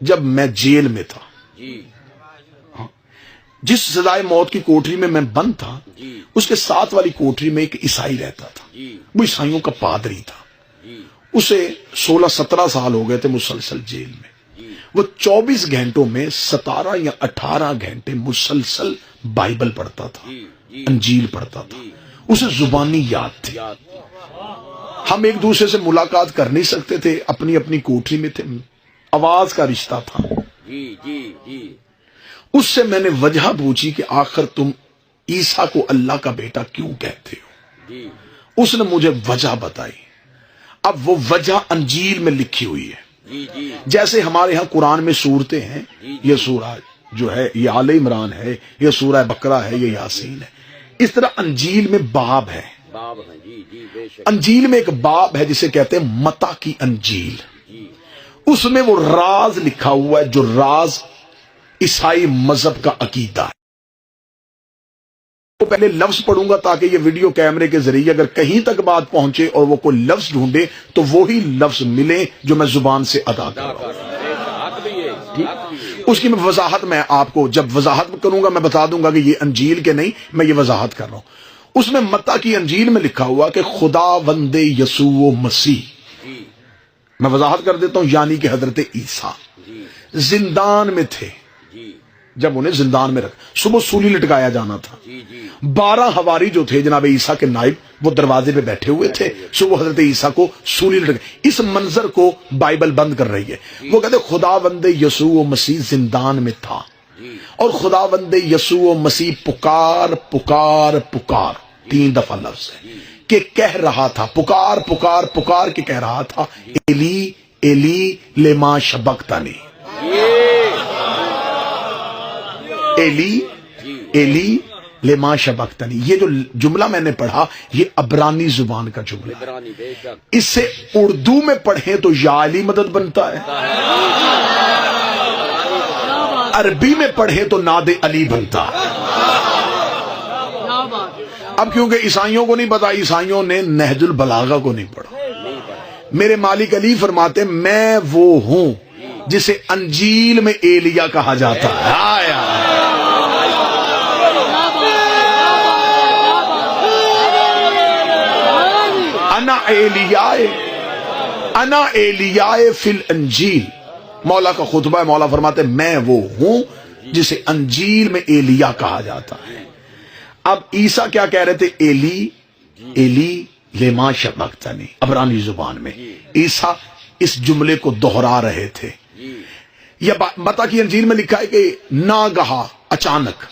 جب میں جیل میں تھا، جس سزائے موت کی کوٹری میں بند تھا، اس کے ساتھ والی کوٹری میں ایک عیسائی رہتا تھا، وہ عیسائیوں کا پادری تھا، اسے 16-17 سال ہو گئے تھے مسلسل جیل میں، وہ 24 گھنٹوں میں 17 یا 18 گھنٹے مسلسل بائبل پڑھتا تھا، انجیل پڑھتا تھا، اسے زبانی یاد تھی۔ ہم ایک دوسرے سے ملاقات کر نہیں سکتے تھے، اپنی اپنی کوٹری میں تھے، آواز کا رشتہ تھا۔ اس سے میں نے وجہ پوچھی کہ آخر تم عیسیٰ کو اللہ کا بیٹا کیوں کہتے ہو؟ اس نے مجھے وجہ بتائی۔ اب وہ وجہ انجیل میں لکھی ہوئی ہے، جیسے ہمارے ہاں قرآن میں سورتیں ہیں، یہ سورہ جو ہے یہ آل عمران ہے، یہ سورہ بقرہ ہے، یہ یاسین ہے، اس طرح انجیل میں باب ہے۔ انجیل میں ایک باب ہے جسے کہتے ہیں متی کی انجیل، اس میں وہ راز لکھا ہوا ہے جو راز عیسائی مذہب کا عقیدہ ہے۔ تو پہلے لفظ پڑھوں گا تاکہ یہ ویڈیو کیمرے کے ذریعے اگر کہیں تک بات پہنچے اور وہ کوئی لفظ ڈھونڈے تو وہی لفظ ملے جو میں زبان سے ادا کر رہا ہوں۔ اس کی میں وضاحت میں آپ کو جب وضاحت کروں گا میں بتا دوں گا کہ یہ انجیل کے نہیں، میں یہ وضاحت کر رہا ہوں۔ اس میں متی کی انجیل میں لکھا ہوا کہ خداوند یسوع مسیح، میں وضاحت کر دیتا ہوں، یعنی کہ حضرت عیسیٰ زندان میں تھے۔ جب انہیں زندان میں رکھا، صبح سولی لٹکایا جانا تھا، 12 حواری جو تھے جناب عیسیٰ کے نائب وہ دروازے پہ بیٹھے ہوئے تھے، صبح حضرت عیسیٰ کو سولی لٹکا۔ اس منظر کو بائبل بند کر رہی ہے، وہ کہتے خداوند یسوع مسیح زندان میں تھا اور خداوند یسوع مسیح پکار پکار پکار 3 دفعہ لفظ ہے کہ کہہ رہا تھا، پکار پکار پکار کے کہہ رہا تھا، ایلی ایلی لما شبقتنی، ایلی ایلی لما شبقتنی۔ یہ جو جملہ میں نے پڑھا یہ عبرانی زبان کا جملہ ہے، اس سے اردو میں پڑھیں تو یا علی مدد بنتا ہے، عربی میں پڑھیں تو ناد علی بنتا ہے۔ اب کیونکہ عیسائیوں کو نہیں پتا، عیسائیوں نے نہج البلاغہ کو نہیں پڑھا، میرے مالک علی فرماتے میں وہ ہوں جسے انجیل میں ایلیا کہا جاتا ہے۔ انا ایلیاء فی الانجیل، مولا کا خطبہ ہے، مولا فرماتے میں وہ ہوں جسے انجیل میں ایلیا کہا جاتا ہے۔ اب عیسیٰ کیا کہہ رہے تھے؟ ایلی ایلی لما شبقتنی، عبرانی زبان میں عیسیٰ اس جملے کو دہرا رہے تھے۔ یہ متی کی انجیل میں لکھا ہے کہ ناگہا اچانک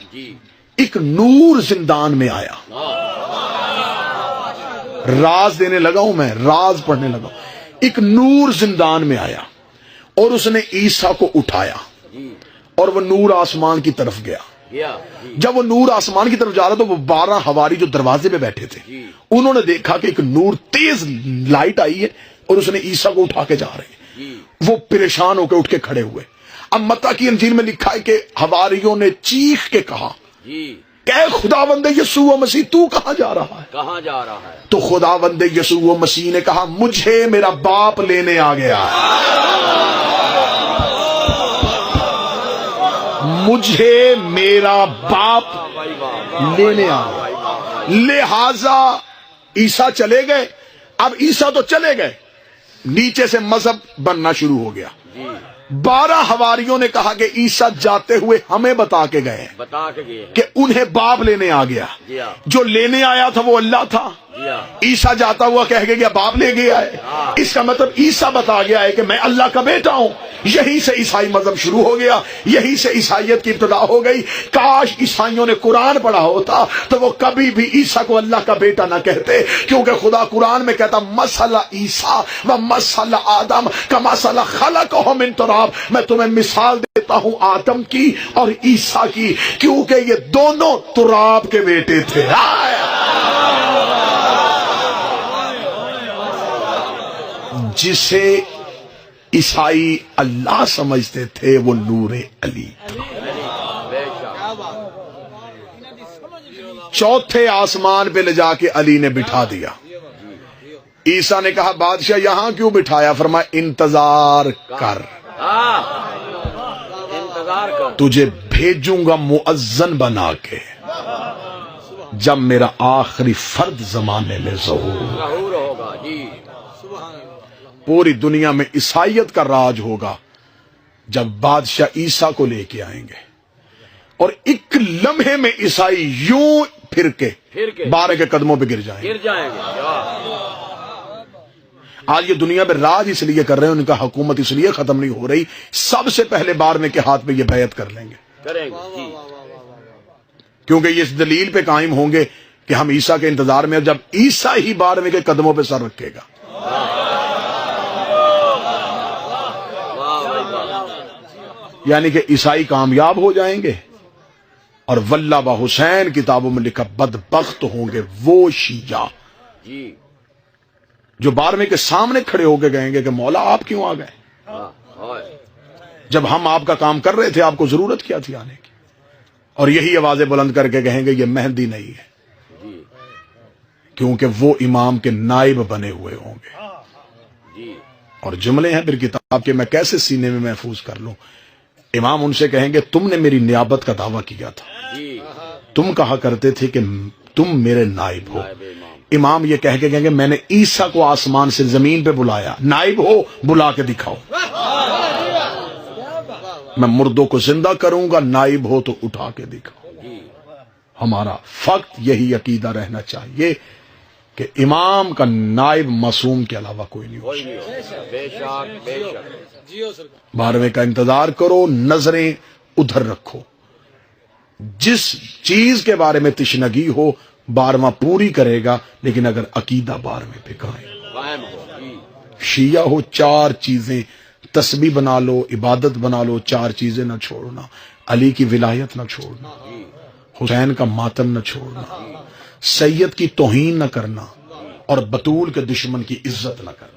ایک نور زندان میں آیا، راز دینے لگا ہوں میں، راز پڑھنے لگا ہوں۔ ایک نور زندان میں آیا اور اس نے عیسیٰ کو اٹھایا اور وہ نور آسمان کی طرف گیا۔ جب وہ نور آسمان کی طرف جا رہا تو وہ 12 حواری جو دروازے پہ بیٹھے تھے انہوں نے دیکھا کہ ایک نور تیز لائٹ آئی ہے اور اس نے عیسیٰ کو اٹھا کے جا رہے ہیں، وہ پریشان ہو کے اٹھ کے کھڑے ہوئے۔ اب متی کی انجیل میں لکھا ہے کہ حواریوں نے چیخ کے کہا کہ خداوند یسوع مسیح تو کہاں جا رہا ہے؟ کہاں جا رہا ہے؟ تو خداوند یسوع مسیح نے کہا مجھے میرا باپ لینے آ گیا، مجھے میرا باپ لینے آ گیا، لہذا عیسیٰ چلے گئے۔ اب عیسیٰ تو چلے گئے، نیچے سے مذہب بننا شروع ہو گیا۔ 12 حواریوں نے کہا کہ عیسیٰ جاتے ہوئے ہمیں بتا کے گئے کہ انہیں باپ لینے آ گیا، جو لینے آیا تھا وہ اللہ تھا، عیسیٰ جاتا ہوا کہہ گیا باپ لے گیا ہے، اس کا مطلب عیسیٰ بتا گیا ہے کہ میں اللہ کا بیٹا ہوں۔ یہی سے عیسائی مذہب شروع ہو گیا، یہی سے عیسائیت کی ابتدا ہو گئی۔ کاش عیسائیوں نے قرآن پڑھا ہوتا تو وہ کبھی بھی عیسیٰ کو اللہ کا بیٹا نہ کہتے، کیونکہ خدا قرآن میں کہتا مثل عیسیٰ و مثل آدم کمثل خلقہ من تراب، میں تمہیں مثال دیتا ہوں آدم کی اور عیسیٰ کی، کیونکہ یہ دونوں تراب کے بیٹے تھے۔ جسے عیسائی اللہ سمجھتے تھے وہ نور علی تھا۔ چوتھے آسمان پہ لے جا کے علی نے بٹھا دیا۔ عیسیٰ نے کہا بادشاہ یہاں کیوں بٹھایا؟ فرمایا انتظار کر، تجھے بھیجوں گا مؤذن بنا کے جب میرا آخری فرد زمانے میں ظہور ہوگا جی. پوری دنیا میں عیسائیت کا راج ہوگا جب بادشاہ عیسیٰ کو لے کے آئیں گے اور ایک لمحے میں عیسائی یوں پھر کے بارے کے قدموں پہ گر جائیں گے. آج یہ دنیا میں راج اس لیے کر رہے ہیں، ان کا حکومت اس لیے ختم نہیں ہو رہی، سب سے پہلے بارہویں کے ہاتھ میں یہ بیعت کر لیں گے، کیونکہ یہ اس دلیل پہ قائم ہوں گے کہ ہم عیسیٰ کے انتظار میں، جب عیسیٰ ہی بارہویں کے قدموں پہ سر رکھے گا. یعنی کہ عیسائی کامیاب ہو جائیں گے، اور واللہ و حسین کتابوں میں لکھا بدبخت ہوں گے وہ شیعہ جو بارہویں کے سامنے کھڑے ہو کے کہیں گے کہ مولا آپ کیوں آ گئے جب ہم آپ کا کام کر رہے تھے، آپ کو ضرورت کیا تھی آنے کی. اور یہی آوازیں بلند کر کے کہیں گے یہ مہدی نہیں ہے، کیونکہ وہ امام کے نائب بنے ہوئے ہوں گے. اور جملے ہیں پھر کتاب کے، میں کیسے سینے میں محفوظ کر لوں. امام ان سے کہیں گے تم نے میری نیابت کا دعویٰ کیا تھا، تم کہا کرتے تھے کہ تم میرے نائب ہو. امام یہ کہہ کے کہیں گے میں نے عیسیٰ کو آسمان سے زمین پہ بلایا، نائب ہو بلا کے دکھاؤ. میں مردوں کو زندہ کروں گا، نائب ہو تو اٹھا کے دکھاؤ. ہمارا فقط یہی عقیدہ رہنا چاہیے کہ امام کا نائب معصوم کے علاوہ کوئی نہیں ہو سکتا. بارہویں کا انتظار کرو، نظریں ادھر رکھو. جس چیز کے بارے میں تشنگی ہو بارہواں پوری کرے گا، لیکن اگر عقیدہ بارہویں پہ قائم. شیعہ ہو، چار چیزیں تسبیح بنا لو، عبادت بنا لو، چار چیزیں نہ چھوڑنا. علی کی ولایت نہ چھوڑنا، حسین کا ماتم نہ چھوڑنا، سید کی توہین نہ کرنا، اور بطول کے دشمن کی عزت نہ کرنا.